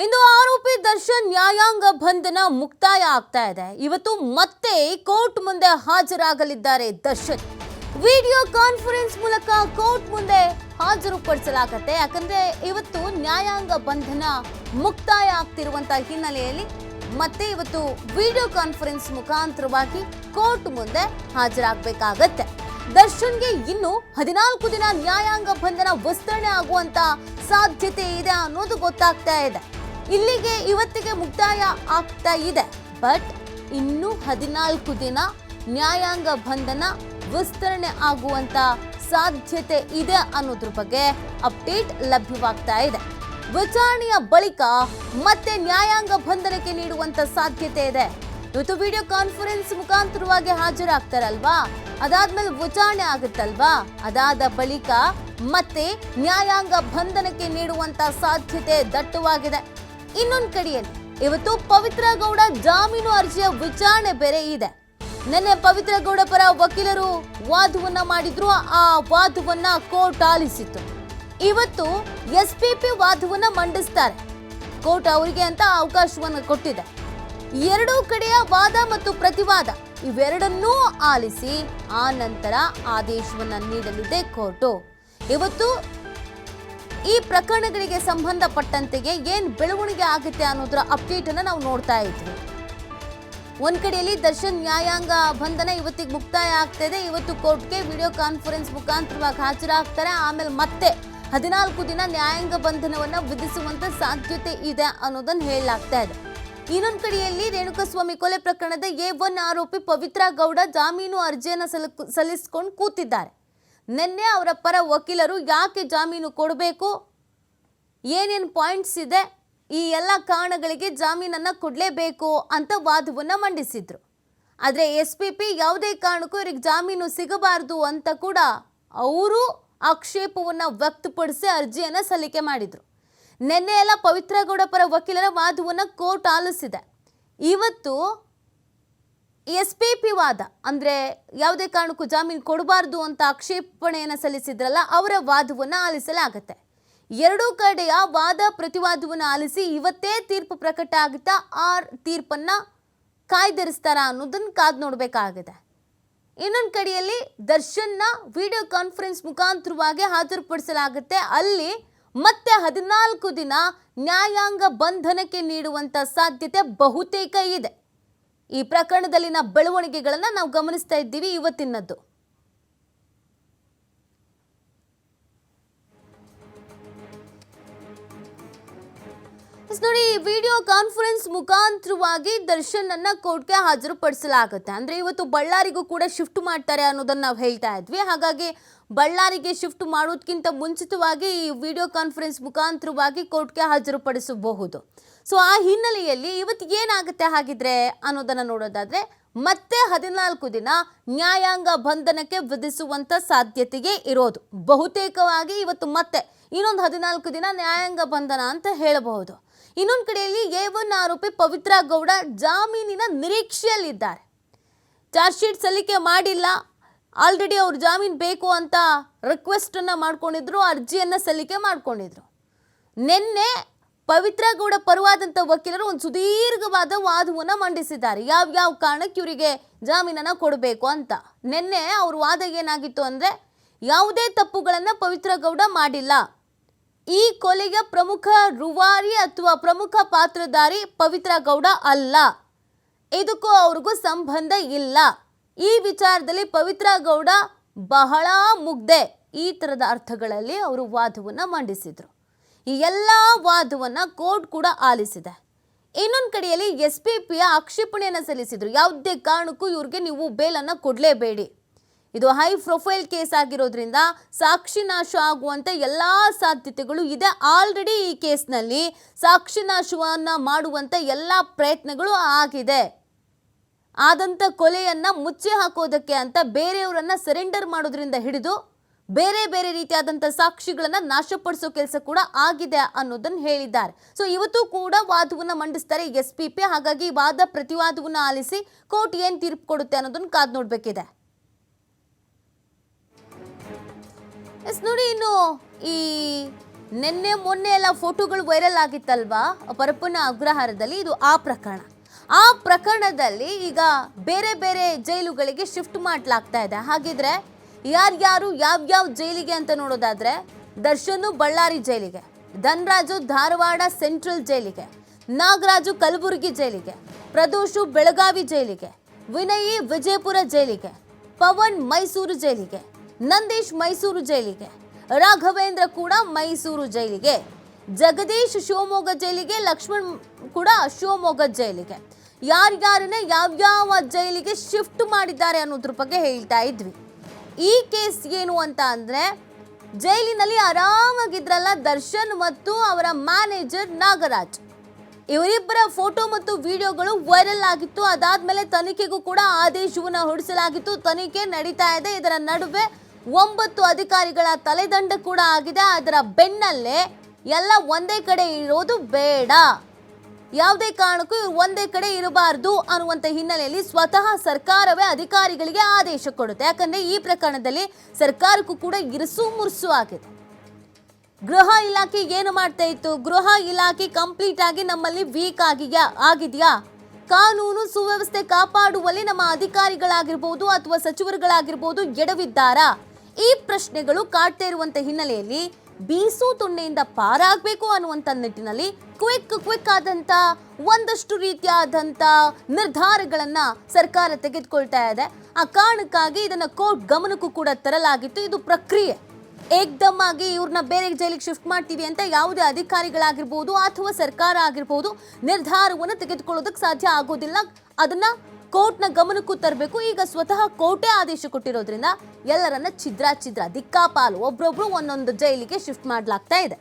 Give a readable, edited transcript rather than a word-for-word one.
ಇಂದು ಆರೋಪಿ ದರ್ಶನ್ ನ್ಯಾಯಾಂಗ ಬಂಧನ ಮುಕ್ತಾಯ ಆಗ್ತಾ ಇದೆ. ಇವತ್ತು ಮತ್ತೆ ಕೋರ್ಟ್ ಮುಂದೆ ಹಾಜರಾಗಲಿದ್ದಾರೆ ದರ್ಶನ್. ವಿಡಿಯೋ ಕಾನ್ಫರೆನ್ಸ್ ಮೂಲಕ ಕೋರ್ಟ್ ಮುಂದೆ ಹಾಜರುಪಡಿಸಲಾಗುತ್ತೆ. ಯಾಕಂದ್ರೆ ಇವತ್ತು ನ್ಯಾಯಾಂಗ ಬಂಧನ ಮುಕ್ತಾಯ ಆಗ್ತಿರುವಂತಹ ಹಿನ್ನೆಲೆಯಲ್ಲಿ ಮತ್ತೆ ಇವತ್ತು ವಿಡಿಯೋ ಕಾನ್ಫರೆನ್ಸ್ ಮುಖಾಂತರವಾಗಿ ಕೋರ್ಟ್ ಮುಂದೆ ಹಾಜರಾಗಬೇಕಾಗತ್ತೆ. ದರ್ಶನ್ಗೆ ಇನ್ನು 14 ದಿನ ನ್ಯಾಯಾಂಗ ಬಂಧನ ವಿಸ್ತರಣೆ ಆಗುವಂತ ಸಾಧ್ಯತೆ ಇದೆ ಅನ್ನೋದು ಗೊತ್ತಾಗ್ತಾ ಇದೆ. ಇಲ್ಲಿಗೆ ಇವತ್ತಿಗೆ ಮುಕ್ತಾಯ ಆಗ್ತಾ ಇದೆ. ಬಟ್ ಇನ್ನು 14 ದಿನ ನ್ಯಾಯಾಂಗ ಬಂಧನ ವಿಸ್ತರಣೆ ಆಗುವಂತ ಸಾಧ್ಯತೆ ಇದೆ ಅನ್ನೋದ್ರ ಬಗ್ಗೆ ಅಪ್ಡೇಟ್ ಲಭ್ಯವಾಗ್ತಾ ಇದೆ. ವಿಚಾರಣೆಯ ಬಳಿಕ ಮತ್ತೆ ನ್ಯಾಯಾಂಗ ಬಂಧನಕ್ಕೆ ನೀಡುವಂತ ಸಾಧ್ಯತೆ ಇದೆ. ಇವತ್ತು ವಿಡಿಯೋ ಕಾನ್ಫರೆನ್ಸ್ ಮುಖಾಂತರವಾಗಿ ಹಾಜರಾಗ್ತಾರಲ್ವಾ, ಅದಾದ್ಮೇಲೆ ವಿಚಾರಣೆ ಆಗುತ್ತಲ್ವಾ, ಅದಾದ ಬಳಿಕ ಮತ್ತೆ ನ್ಯಾಯಾಂಗ ಬಂಧನಕ್ಕೆ ನೀಡುವಂತ ಸಾಧ್ಯತೆ ದಟ್ಟವಾಗಿದೆ. ಇನ್ನೊಂದು ಕಡೆಯಲ್ಲಿ ಇವತ್ತು ಪವಿತ್ರ ಗೌಡ ಜಾಮೀನು ಅರ್ಜಿಯ ವಿಚಾರಣೆ ಬೇರೆ ಇದೆ. ನಿನ್ನೆ ಪವಿತ್ರ ಗೌಡ ಪರ ವಕೀಲರು ವಾದವನ್ನ ಮಾಡಿದ್ರು. ಆ ವಾದವನ್ನ ಕೋರ್ಟ್ ಆಲಿಸಿತ್ತು. ಇವತ್ತು ಎಸ್ಪಿಪಿ ವಾದವನ್ನ ಮಂಡಿಸ್ತಾರೆ. ಕೋರ್ಟ್ ಅವರಿಗೆ ಅಂತ ಅವಕಾಶವನ್ನು ಕೊಟ್ಟಿದೆ. ಎರಡೂ ಕಡೆಯ ವಾದ ಮತ್ತು ಪ್ರತಿವಾದ ಇವೆರಡನ್ನೂ ಆಲಿಸಿ ಆ ನಂತರ ಆದೇಶವನ್ನ ನೀಡಲಿದೆ ಕೋರ್ಟು. ಇವತ್ತು ಈ ಪ್ರಕರಣಗಳಿಗೆ ಸಂಬಂಧಪಟ್ಟಂತೆಗೆ ಏನ್ ಬೆಳವಣಿಗೆ ಆಗುತ್ತೆ ಅನ್ನೋದರ ಅಪ್ಡೇಟ್ ಅನ್ನ ನಾವು ನೋಡ್ತಾ ಇದ್ವಿ. ಒಂದ್ ಕಡೆಯಲ್ಲಿ ದರ್ಶನ್ ನ್ಯಾಯಾಂಗ ಬಂಧನ ಇವತ್ತಿಗೆ ಮುಕ್ತಾಯ ಆಗ್ತಿದೆ. ಇವತ್ತು ಕೋರ್ಟ್ಗೆ ವಿಡಿಯೋ ಕಾನ್ಫರೆನ್ಸ್ ಮುಖಾಂತರವಾಗಿ ಹಾಜರಾಗ್ತಾರೆ. ಆಮೇಲೆ ಮತ್ತೆ 14 ದಿನ ನ್ಯಾಯಾಂಗ ಬಂಧನವನ್ನ ವಿಧಿಸುವಂತ ಸಾಧ್ಯತೆ ಇದೆ ಅನ್ನೋದನ್ನ ಹೇಳಲಾಗ್ತಾ ಇದೆ. ಇನ್ನೊಂದು ಕಡೆಯಲ್ಲಿ ರೇಣುಕಾಸ್ವಾಮಿ ಕೊಲೆ ಪ್ರಕರಣದ A1 ಆರೋಪಿ ಪವಿತ್ರ ಗೌಡ ಜಾಮೀನು ಅರ್ಜಿಯನ್ನು ಸಲ್ಲಿಸಿಕೊಂಡು ಕೂತಿದ್ದಾರೆ. ನಿನ್ನೆ ಅವರ ಪರ ವಕೀಲರು ಯಾಕೆ ಜಾಮೀನು ಕೊಡಬೇಕು, ಏನೇನು ಪಾಯಿಂಟ್ಸ್ ಇದೆ, ಈ ಎಲ್ಲ ಕಾರಣಗಳಿಗೆ ಜಾಮೀನನ್ನು ಕೊಡಲೇಬೇಕು ಅಂತ ವಾದವನ್ನು ಮಂಡಿಸಿದ್ರು. ಆದರೆ SPP ಯಾವುದೇ ಕಾರಣಕ್ಕೂ ಇವರಿಗೆ ಜಾಮೀನು ಸಿಗಬಾರ್ದು ಅಂತ ಕೂಡ ಅವರು ಆಕ್ಷೇಪವನ್ನು ವ್ಯಕ್ತಪಡಿಸಿ ಅರ್ಜಿಯನ್ನು ಸಲ್ಲಿಕೆ ಮಾಡಿದರು. ನಿನ್ನೆ ಎಲ್ಲ ಪವಿತ್ರ ಗೌಡ ಪರ ವಕೀಲರ ವಾದವನ್ನು ಕೋರ್ಟ್ ಆಲಿಸಿದೆ. ಇವತ್ತು SPP ವಾದ ಅಂದರೆ ಯಾವುದೇ ಕಾರಣಕ್ಕೂ ಜಾಮೀನು ಕೊಡಬಾರ್ದು ಅಂತ ಆಕ್ಷೇಪಣೆಯನ್ನು ಸಲ್ಲಿಸಿದ್ರಲ್ಲ, ಅವರ ವಾದವನ್ನು ಆಲಿಸಲಾಗುತ್ತೆ. ಎರಡೂ ಕಡೆಯ ವಾದ ಪ್ರತಿವಾದವನ್ನು ಆಲಿಸಿ ಇವತ್ತೇ ತೀರ್ಪು ಪ್ರಕಟ ಆಗುತ್ತಾ, ಆ ತೀರ್ಪನ್ನು ಕಾಯ್ದಿರಿಸ್ತಾರ ಅನ್ನೋದನ್ನು ಕಾದು ನೋಡಬೇಕಾಗಿದೆ. ಇನ್ನೊಂದು ಕಡೆಯಲ್ಲಿ ದರ್ಶನ್ನ ವಿಡಿಯೋ ಕಾನ್ಫರೆನ್ಸ್ ಮುಖಾಂತರವಾಗಿ ಹಾಜರುಪಡಿಸಲಾಗುತ್ತೆ. ಅಲ್ಲಿ ಮತ್ತೆ 14 ದಿನ ನ್ಯಾಯಾಂಗ ಬಂಧನಕ್ಕೆ ನೀಡುವಂತ ಸಾಧ್ಯತೆ ಬಹುತೇಕ ಇದೆ. ಈ ಪ್ರಕರಣದಲ್ಲಿನ ಬೆಳವಣಿಗೆಗಳನ್ನು ನಾವು ಗಮನಿಸ್ತಾ ಇದ್ದೀವಿ ಇವತ್ತಿನದ್ದು. ನೋಡಿ, ವಿಡಿಯೋ ಕಾನ್ಫರೆನ್ಸ್ ಮುಖಾಂತರವಾಗಿ ದರ್ಶನ್ ಅನ್ನ ಕೋರ್ಟ್ಗೆ ಹಾಜರುಪಡಿಸಲಾಗುತ್ತೆ. ಅಂದ್ರೆ ಇವತ್ತು ಬಳ್ಳಾರಿಗೂ ಕೂಡ ಶಿಫ್ಟ್ ಮಾಡ್ತಾರೆ ಅನ್ನೋದನ್ನ ನಾವು ಹೇಳ್ತಾ ಇದ್ವಿ. ಹಾಗಾಗಿ ಬಳ್ಳಾರಿಗೆ ಶಿಫ್ಟ್ ಮಾಡೋದಕ್ಕಿಂತ ಮುಂಚಿತವಾಗಿ ಈ ವಿಡಿಯೋ ಕಾನ್ಫರೆನ್ಸ್ ಮುಖಾಂತರವಾಗಿ ಕೋರ್ಟ್ಗೆ ಹಾಜರುಪಡಿಸಬಹುದು. ಸೊ ಆ ಹಿನ್ನೆಲೆಯಲ್ಲಿ ಇವತ್ತು ಏನಾಗುತ್ತೆ ಹಾಗಿದ್ರೆ ಅನ್ನೋದನ್ನ ನೋಡೋದಾದ್ರೆ, ಮತ್ತೆ 14 ದಿನ ನ್ಯಾಯಾಂಗ ಬಂಧನಕ್ಕೆ ವಿಧಿಸುವಂತ ಸಾಧ್ಯತೆಗೆ ಇರೋದು. ಬಹುತೇಕವಾಗಿ ಇವತ್ತು ಮತ್ತೆ ಇನ್ನೊಂದು 14 ದಿನ ನ್ಯಾಯಾಂಗ ಬಂಧನ ಅಂತ ಹೇಳಬಹುದು. ಇನ್ನೊಂದು ಕಡೆಯಲ್ಲಿ A1 ಆರೋಪಿ ಪವಿತ್ರ ಗೌಡ ಜಾಮೀನಿನ ನಿರೀಕ್ಷೆಯಲ್ಲಿದ್ದಾರೆ. ಚಾರ್ಜ್ ಶೀಟ್ ಸಲ್ಲಿಕೆ ಮಾಡಿಲ್ಲ, ಆಲ್ರೆಡಿ ಅವ್ರು ಜಾಮೀನು ಬೇಕು ಅಂತ ರಿಕ್ವೆಸ್ಟನ್ನು ಮಾಡ್ಕೊಂಡಿದ್ರು, ಅರ್ಜಿಯನ್ನು ಸಲ್ಲಿಕೆ ಮಾಡ್ಕೊಂಡಿದ್ರು. ನಿನ್ನೆ ಪವಿತ್ರ ಗೌಡ ಪರವಾದಂಥ ವಕೀಲರು ಒಂದು ಸುದೀರ್ಘವಾದ ವಾದವನ್ನು ಮಂಡಿಸಿದ್ದಾರೆ. ಯಾವ ಕಾರಣಕ್ಕೆ ಇವರಿಗೆ ಜಾಮೀನನ್ನು ಕೊಡಬೇಕು ಅಂತ. ನಿನ್ನೆ ಅವ್ರ ವಾದ ಏನಾಗಿತ್ತು ಅಂದರೆ, ಯಾವುದೇ ತಪ್ಪುಗಳನ್ನು ಪವಿತ್ರ ಗೌಡ ಮಾಡಿಲ್ಲ, ಈ ಕೊಲೆಗೆ ಪ್ರಮುಖ ರೂವಾರಿ ಅಥವಾ ಪ್ರಮುಖ ಪಾತ್ರಧಾರಿ ಪವಿತ್ರ ಗೌಡ ಅಲ್ಲ, ಇದಕ್ಕೂ ಅವ್ರಿಗೂ ಸಂಬಂಧ ಇಲ್ಲ, ಈ ವಿಚಾರದಲ್ಲಿ ಪವಿತ್ರ ಗೌಡ ಬಹಳ ಮುಗ್ಧೆ, ಈ ಥರದ ಅರ್ಥಗಳಲ್ಲಿ ಅವರು ವಾದವನ್ನು ಮಂಡಿಸಿದರು. ಈ ಎಲ್ಲ ವಾದವನ್ನು ಕೋರ್ಟ್ ಕೂಡ ಆಲಿಸಿದೆ. ಇನ್ನೊಂದು ಕಡೆಯಲ್ಲಿ SPPಯ ಆಕ್ಷೇಪಣೆಯನ್ನು ಸಲ್ಲಿಸಿದರು. ಯಾವುದೇ ಕಾರಣಕ್ಕೂ ಇವ್ರಿಗೆ ನೀವು ಬೇಲನ್ನು ಕೊಡಲೇಬೇಡಿ, ಇದು ಹೈ ಪ್ರೊಫೈಲ್ ಕೇಸ್ ಆಗಿರೋದ್ರಿಂದ ಸಾಕ್ಷಿ ನಾಶ ಆಗುವಂಥ ಎಲ್ಲ ಸಾಧ್ಯತೆಗಳು ಇದೆ. ಆಲ್ರೆಡಿ ಈ ಕೇಸ್ನಲ್ಲಿ ಸಾಕ್ಷಿ ನಾಶವನ್ನು ಮಾಡುವಂಥ ಎಲ್ಲ ಪ್ರಯತ್ನಗಳು ಆಗಿದೆ. ಆದಂಥ ಕೊಲೆಯನ್ನು ಮುಚ್ಚಿ ಹಾಕೋದಕ್ಕೆ ಅಂತ ಬೇರೆಯವರನ್ನು ಸರೆಂಡರ್ ಮಾಡೋದ್ರಿಂದ ಹಿಡಿದು ಬೇರೆ ಬೇರೆ ರೀತಿಯಾದಂಥ ಸಾಕ್ಷಿಗಳನ್ನು ನಾಶಪಡಿಸೋ ಕೆಲಸ ಕೂಡ ಆಗಿದೆ ಅನ್ನೋದನ್ನು ಹೇಳಿದ್ದಾರೆ. ಸೊ ಇವತ್ತು ಕೂಡ ವಾದವನ್ನು ಮಂಡಿಸ್ತಾರೆ SPP. ಹಾಗಾಗಿ ವಾದ ಪ್ರತಿವಾದವನ್ನು ಆಲಿಸಿ ಕೋರ್ಟ್ ಏನು ತೀರ್ಪು ಕೊಡುತ್ತೆ ಅನ್ನೋದನ್ನು ಕಾದು ನೋಡಬೇಕಿದೆ. ನೋಡಿ, ಇನ್ನು ಈ ನಿನ್ನೆ ಮೊನ್ನೆ ಎಲ್ಲ ಫೋಟೋಗಳು ವೈರಲ್ ಆಗಿತ್ತಲ್ವಾ ಪರಪ್ಪನ ಅಗ್ರಹಾರದಲ್ಲಿ, ಇದು ಆ ಪ್ರಕರಣ. ಆ ಪ್ರಕರಣದಲ್ಲಿ ಈಗ ಬೇರೆ ಬೇರೆ ಜೈಲುಗಳಿಗೆ ಶಿಫ್ಟ್ ಮಾಡಲಾಗ್ತಾ ಇದೆ. ಹಾಗಿದ್ರೆ ಯಾರ್ಯಾರು ಯಾವ್ಯಾವ ಜೈಲಿಗೆ ಅಂತ ನೋಡೋದಾದ್ರೆ, ದರ್ಶನ್ ಬಳ್ಳಾರಿ ಜೈಲಿಗೆ, ಧನ್ರಾಜು ಧಾರವಾಡ ಸೆಂಟ್ರಲ್ ಜೈಲಿಗೆ, ನಾಗರಾಜು ಕಲಬುರಗಿ ಜೈಲಿಗೆ, ಪ್ರದೋಷು ಬೆಳಗಾವಿ ಜೈಲಿಗೆ, ವಿನಯಿ ವಿಜಯಪುರ ಜೈಲಿಗೆ, ಪವನ್ ಮೈಸೂರು ಜೈಲಿಗೆ, ನಂದೀಶ್ ಮೈಸೂರು ಜೈಲಿಗೆ, ರಾಘವೇಂದ್ರ ಕೂಡ ಮೈಸೂರು ಜೈಲಿಗೆ, ಜಗದೀಶ್ ಶಿವಮೊಗ್ಗ ಜೈಲಿಗೆ, ಲಕ್ಷ್ಮಣ್ ಕೂಡ ಶಿವಮೊಗ್ಗ ಜೈಲಿಗೆ. ಯಾರ್ಯಾರನ್ನ ಯಾವ್ಯಾವ ಜೈಲಿಗೆ ಶಿಫ್ಟ್ ಮಾಡಿದ್ದಾರೆ ಅನ್ನೋದ್ರ ಬಗ್ಗೆ ಹೇಳ್ತಾ ಇದ್ವಿ. ಈ ಕೇಸ್ ಏನು ಅಂತ ಅಂದ್ರೆ, ಜೈಲಿನಲ್ಲಿ ಆರಾಮಾಗಿದ್ರಲ್ಲ ದರ್ಶನ್ ಮತ್ತು ಅವರ ಮ್ಯಾನೇಜರ್ ನಾಗರಾಜ್, ಇವರಿಬ್ಬರ ಫೋಟೋ ಮತ್ತು ವಿಡಿಯೋಗಳು ವೈರಲ್ ಆಗಿತ್ತು. ಅದಾದ್ಮೇಲೆ ತನಿಖೆಗೂ ಕೂಡ ಆದೇಶವನ್ನು ಹೊರಡಿಸಲಾಗಿತ್ತು. ತನಿಖೆ ನಡೀತಾ ಇದೆ. ಇದರ ನಡುವೆ 9 ಅಧಿಕಾರಿಗಳ ತಲೆದಂಡ ಕೂಡ ಆಗಿದೆ. ಅದರ ಬೆನ್ನಲ್ಲೇ ಎಲ್ಲ ಒಂದೇ ಕಡೆ ಇರೋದು ಬೇಡ, ಯಾವುದೇ ಕಾರಣಕ್ಕೂ ಇವರು ಒಂದೇ ಕಡೆ ಇರಬಾರ್ದು ಅನ್ನುವಂಥ ಹಿನ್ನೆಲೆಯಲ್ಲಿ ಸ್ವತಃ ಸರ್ಕಾರವೇ ಅಧಿಕಾರಿಗಳಿಗೆ ಆದೇಶ ಕೊಡುತ್ತೆ. ಯಾಕಂದ್ರೆ ಈ ಪ್ರಕರಣದಲ್ಲಿ ಸರ್ಕಾರಕ್ಕೂ ಕೂಡ ಇರಿಸು ಮುರುಸು ಆಗಿದೆ. ಗೃಹ ಇಲಾಖೆ ಏನು ಮಾಡ್ತಾ ಇತ್ತು? ಗೃಹ ಇಲಾಖೆ ಕಂಪ್ಲೀಟ್ ಆಗಿ ನಮ್ಮಲ್ಲಿ ವೀಕ್ ಆಗಿದೆಯಾ? ಕಾನೂನು ಸುವ್ಯವಸ್ಥೆ ಕಾಪಾಡುವಲ್ಲಿ ನಮ್ಮ ಅಧಿಕಾರಿಗಳಾಗಿರ್ಬೋದು ಅಥವಾ ಸಚಿವರುಗಳಾಗಿರ್ಬೋದು ಎಡವಿದ್ದಾರಾ? ಈ ಪ್ರಶ್ನೆಗಳು ಕಾಡ್ತಾ ಇರುವಂತ ಹಿನ್ನೆಲೆಯಲ್ಲಿ ಬೀಸು ತುಂಡೆಯಿಂದ ಪಾರಾಗಬೇಕು ಅನ್ನುವಂಥ ನಿಟ್ಟಿನಲ್ಲಿ ಕ್ವಿಕ್ ಆದಂತ ಒಂದಷ್ಟು ರೀತಿಯಾದಂಥ ನಿರ್ಧಾರಗಳನ್ನ ಸರ್ಕಾರ ತೆಗೆದುಕೊಳ್ತಾ ಇದೆ. ಆ ಕಾರಣಕ್ಕಾಗಿ ಇದನ್ನ ಕೋರ್ಟ್ ಗಮನಕ್ಕೂ ಕೂಡ ತರಲಾಗಿತ್ತು. ಇದು ಪ್ರಕ್ರಿಯೆ. ಏಕ್ದಮ್ ಆಗಿ ಇವ್ರನ್ನ ಬೇರೆ ಜೈಲಿಗೆ ಶಿಫ್ಟ್ ಮಾಡ್ತೀವಿ ಅಂತ ಯಾವುದೇ ಅಧಿಕಾರಿಗಳಾಗಿರ್ಬೋದು ಅಥವಾ ಸರ್ಕಾರ ಆಗಿರ್ಬೋದು ನಿರ್ಧಾರವನ್ನು ತೆಗೆದುಕೊಳ್ಳೋದಕ್ಕೆ ಸಾಧ್ಯ ಆಗೋದಿಲ್ಲ. ಅದನ್ನ ಕೋರ್ಟ್ನ ಗಮನಕ್ಕೂ ತರಬೇಕು. ಈಗ ಸ್ವತಃ ಕೋರ್ಟೇ ಆದೇಶ ಕೊಟ್ಟಿರೋದ್ರಿಂದ ಎಲ್ಲರನ್ನ ಛಿದ್ರ ದಿಕ್ಕಾಪಾಲು ಒಬ್ರೊಬ್ರು ಒಂದೊಂದು ಜೈಲಿಗೆ ಶಿಫ್ಟ್ ಮಾಡಲಾಗ್ತಾ ಇದೆ.